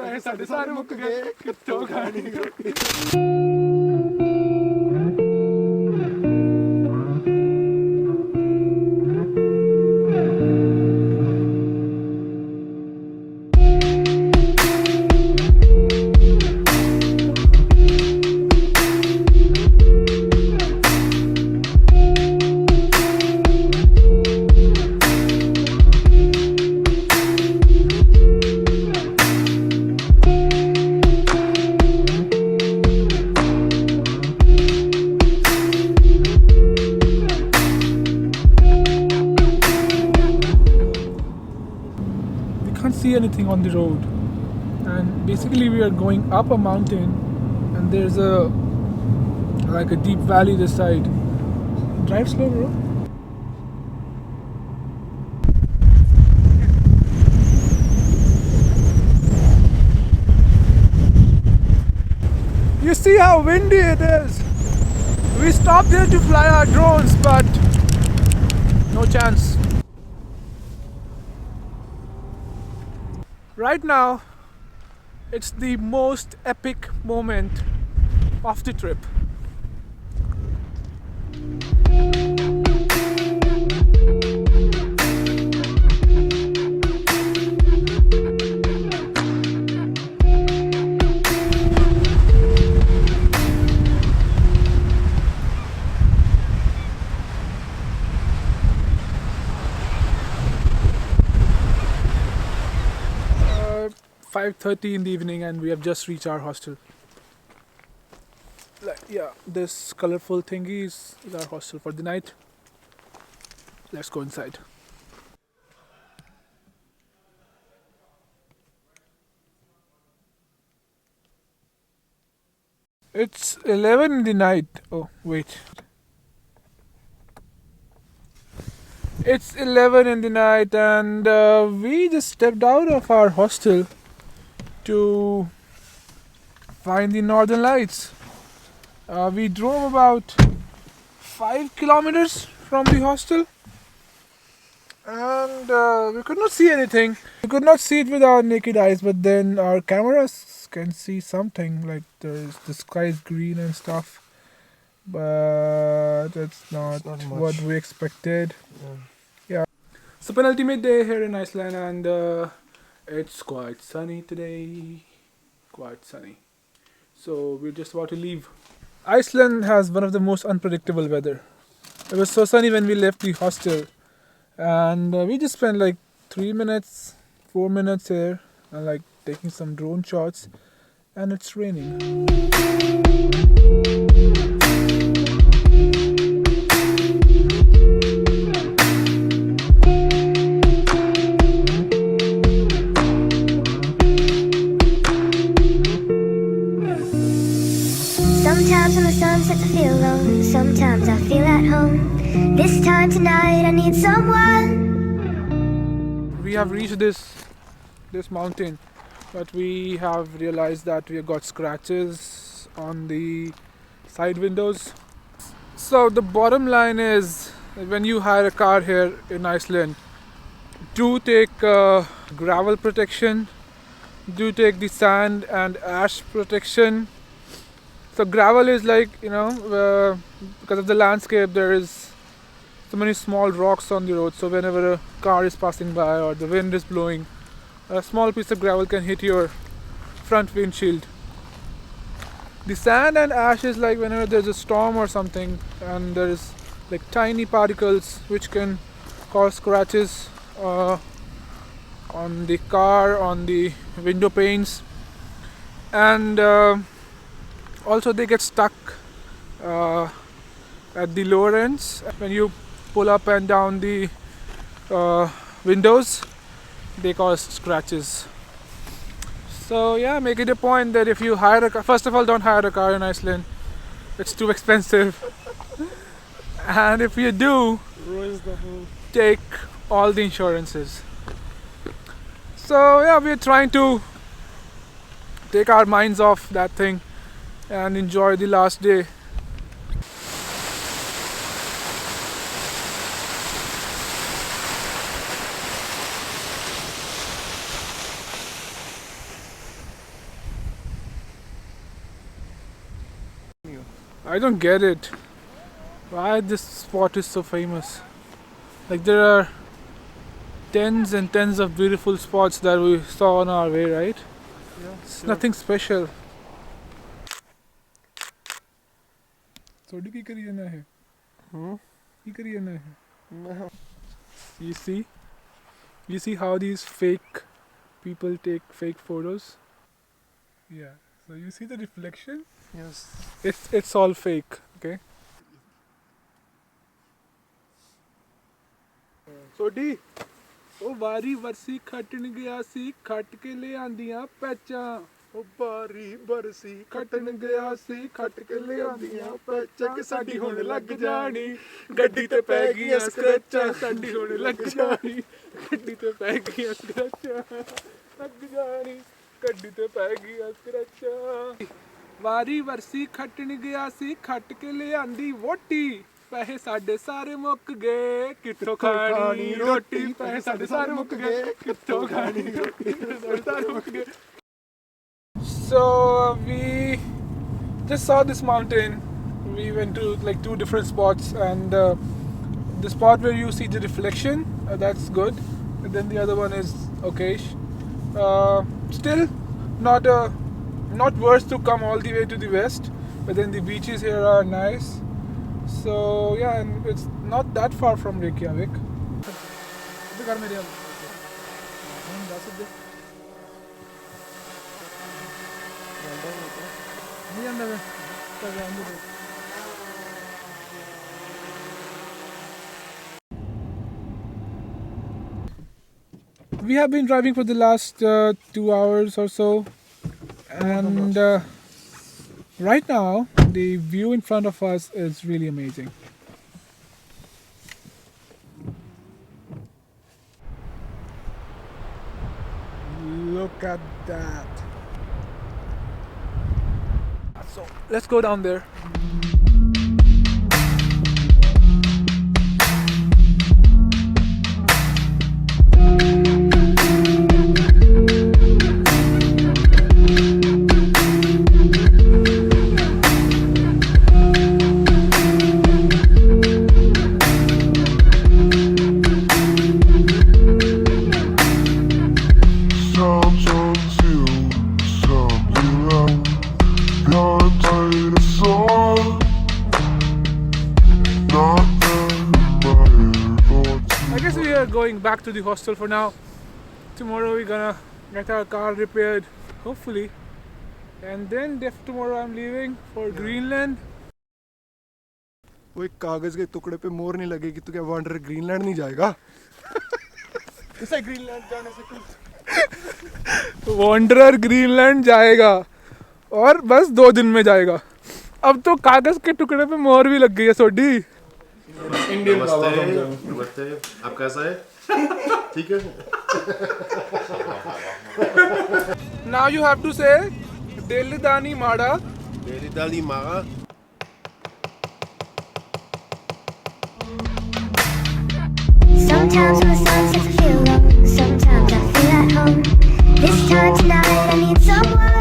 ਪੈਸੇ ਸਾਡੇ ਸਾਰੇ ਮੁੱਕ ਗਏ ਕਿੱਥੋਂ ਖਾਣੀ ਰੋਟੀ can't see anything on the road, and basically we are going up a mountain and there's a deep valley this side. Drive slow, bro. You see how windy it is. We stopped here to fly our drones, but no chance. Right now, it's the most epic moment of the trip. Uh, 5:30 in the evening and we have just reached our hostel. Yeah, this colorful thingy is our hostel for the night. Let's go inside. It's 11 in the night. Oh, wait. It's 11 in the night and we just stepped out of our hostel to find the northern lights. We drove about 5 kilometers from the hostel and we could not see anything. We could not see it with our naked eyes, but then our cameras can see something, like the sky is green and stuff, but it's not what we expected. Yeah. So penultimate day here in Iceland and it's quite sunny today. Quite sunny. So we're just about to leave. Iceland has one of the most unpredictable weather. It was so sunny when we left the hostel and we just spent like 4 minutes here and like taking some drone shots and it's raining. Sometimes when the sun sets I feel alone, sometimes I feel at home. This time tonight I need someone. We have reached this mountain, but we have realized that we have got scratches on the side windows. So the bottom line is, when you hire a car here in Iceland, do take gravel protection, do take the sand and ash protection. So gravel is like, because of the landscape there is so many small rocks on the road, so whenever a car is passing by or the wind is blowing, a small piece of gravel can hit your front windshield. The sand and ash is like whenever there's a storm or something and there is like tiny particles which can cause scratches on the car, on the window panes, and also they get stuck at the lower ends. When you pull up and down the windows, they cause scratches. So yeah, make it a point that if you hire a car, first of all, don't hire a car in Iceland. It's too expensive. And if you do, take all the insurances. So yeah, we're trying to take our minds off that thing and enjoy the last day. I don't get it. Why this spot is so famous? Like there are tens and tens of beautiful spots that we saw on our way, right? Yeah, It's nothing special. Sodi ki kari jana hai? Ki kari jana hai? You see? You see how these fake people take fake photos? Yeah. So you see the reflection? Yes. It's all fake, okay? ਸੋਡੀ ਉਹ ਵਾਰੀ ਵਰਸੀ ਖੱਟਣ ਗਿਆ ਸੀ ਖੱਟ ਕੇ ਲਿਆਂਦੀਆਂ ਪੈਚਾਂ ਉਹ ਬਾਰੀ ਬਰਸੀ ਖੱਟਣ ਗਿਆ ਸੀ ਖੱਟ ਕੇ ਲਿਆਂਦੀਆਂ ਪੈਚਾਂ ਕਿ ਸਾਡੀ ਹੁਣ ਲੱਗ ਜਾਣੀ ਗੱਡੀ ਤੇ ਪੈ ਗਈਆਂ ਸਕ੍ਰੈਚਾਂ ਸਾਡੀ ਹੁਣ ਲੱਗ ਜਾਣੀ ਗੱਡੀ ਤੇ ਪੈ ਗਈਆਂ ਸਕ੍ਰੈਚਾਂ ਲੱਗ ਜਾਣੀ ਗੱਡੀ ਤੇ ਪੈ ਗਈਆਂ ਸਕ੍ਰੈਚਾਂ ਵਾਰੀ ਵਰਸੀ ਖੱਟਣ ਗਿਆ ਸੀ ਖੱਟ ਕੇ ਲਿਆਂਦੀ ਵੋਟੀ ਪੈਸੇ ਸਾਡੇ ਸਾਰੇ ਮੁੱਕ ਗਏ ਕਿੱਥੋਂ ਖਾਣੀ ਰੋਟੀ ਪੈਸੇ ਸਾਡੇ ਸਾਰੇ ਮੁੱਕ ਗਏ ਕਿੱਥੋਂ ਖਾਣੀ ਰੋਟੀ ਸਾਡੇ ਸਾਰੇ ਮੁੱਕ ਗਏ So we just saw this mountain. We went to like 2 different spots, and the spot where you see the reflection, that's good. And then the other one is okay. Still not worth to come all the way to the west, but then the beaches here are nice. So yeah, and it's not that far from Reykjavik. We have been driving for the last 2 hours or so, and right now the view in front of us is really amazing. Look at that. So let's go down there. I guess we are going back to the hostel for now. Tomorrow we're gonna get our car repaired, hopefully. And then tomorrow I'm leaving for Greenland. वो एक कागज के टुकड़े पे मोर नहीं लगेगी तो क्या वांडर ग्रीनलैंड नहीं जाएगा इसे ग्रीनलैंड जाने से कुछ वॉन्डरर ग्रीनलैंड जाएगा और बस 2 दिन में जाएगा. अब तो कागज के टुकड़े पे मोहर भी लग गई है सोडी. नमस्ते आप कैसा है ठीक है Now you have to say दिल दानी माड़ा मेरी दादी माँ Sometimes when the sun sets I feel low. Sometimes I feel at home. This time tonight I need someone